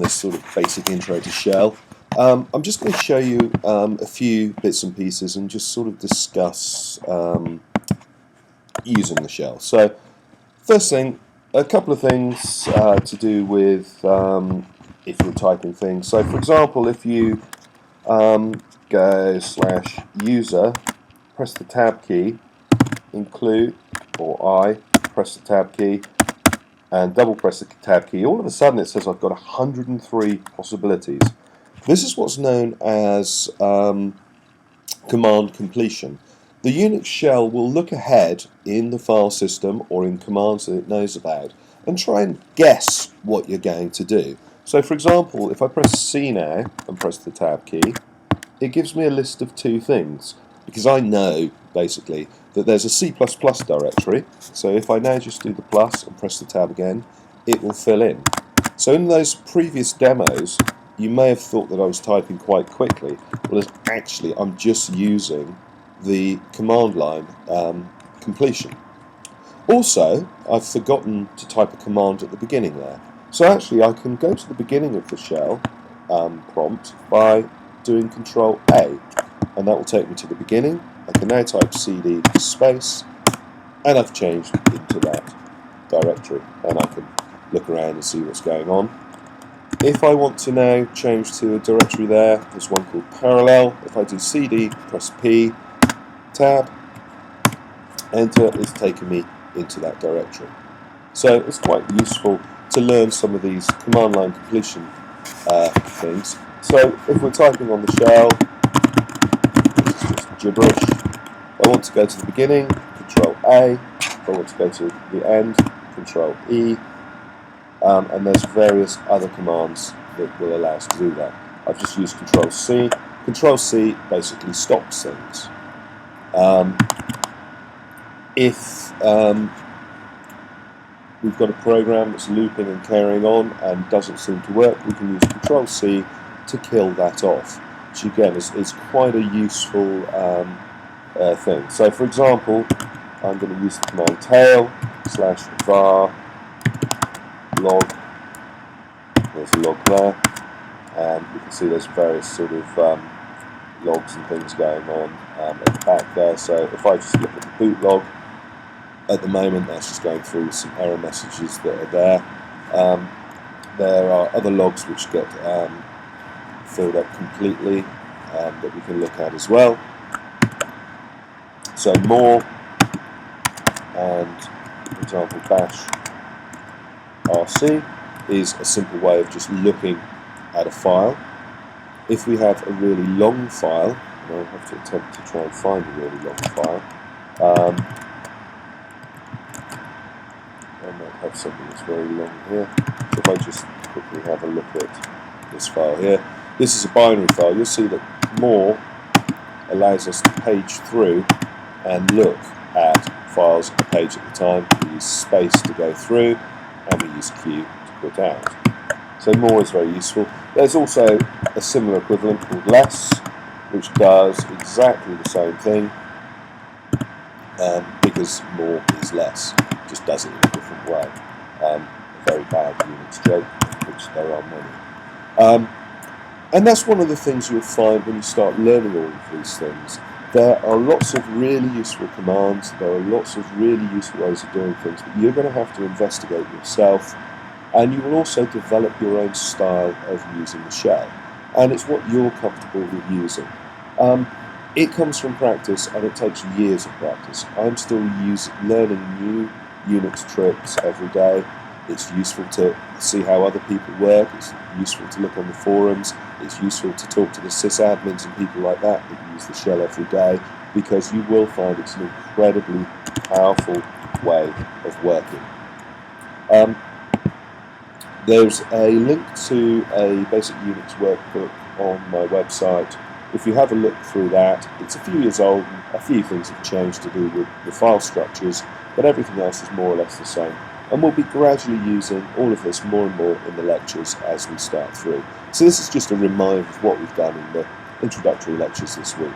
this sort of basic intro to shell. I'm just going to show you a few bits and pieces and just sort of discuss using the shell. So first thing, a couple of things to do with if you're typing things. So for example, if you go /user, press the tab key, include, or I press the tab key, and double press the tab key, all of a sudden it says I've got 103 possibilities. This is what's known as command completion. The Unix shell will look ahead in the file system or in commands that it knows about and try and guess what you're going to do. So for example, if I press C now and press the tab key, it gives me a list of two things, because I know basically that there's a C++ directory. So if I now just do the plus and press the tab again, it will fill in. So in those previous demos, you may have thought that I was typing quite quickly. Well, actually I'm just using the command line completion. Also, I've forgotten to type a command at the beginning there. So actually I can go to the beginning of the shell prompt by doing Control A, and that will take me to the beginning. I can now type CD space, and I've changed into that directory, and I can look around and see what's going on. If I want to now change to a directory there's one called parallel. If I do CD, press P, tab, enter, it's taken me into that directory. So it's quite useful to learn some of these command line completion things. So if we're typing on the shell, this is just gibberish. If I want to go to the beginning, Control A. If I want to go to the end, Control E. And there's various other commands that will allow us to do that. I've just used Control C. Control C basically stops things. If we've got a program that's looping and carrying on and doesn't seem to work, we can use Control C to kill that off, which again is quite a useful thing. So for example, I'm going to use the command tail /var log. There's a log there, and you can see there's various sort of logs and things going on at the back there. So if I just look at the boot log, at the moment that's just going through some error messages that are there. There are other logs which get filled up completely that we can look at as well. So more, and for example bash rc is a simple way of just looking at a file. If we have a really long file, and I'll have to attempt to try and find a really long file, I might have something that's very long here. So if I just quickly have a look at this file here, this is a binary file. You'll see that more allows us to page through and look at files a page at a time. We use space to go through, and we use Q to put out. So more is very useful. There's also a similar equivalent called less, which does exactly the same thing, because more is less. It just does it in a different way. A very bad Unix joke, which there are many. And that's one of the things you'll find when you start learning all of these things. There are lots of really useful commands, there are lots of really useful ways of doing things, but you're going to have to investigate yourself, and you will also develop your own style of using the shell. And it's what you're comfortable with using. It comes from practice, and it takes years of practice. I'm still learning new Unix tricks every day. It's useful to see how other people work, it's useful to look on the forums, it's useful to talk to the sysadmins and people like that use the shell every day, because you will find it's an incredibly powerful way of working. There's a link to a basic Unix workbook on my website. If you have a look through that, it's a few years old, and a few things have changed to do with the file structures, but everything else is more or less the same. And we'll be gradually using all of this more and more in the lectures as we start through. So this is just a reminder of what we've done in the introductory lectures this week.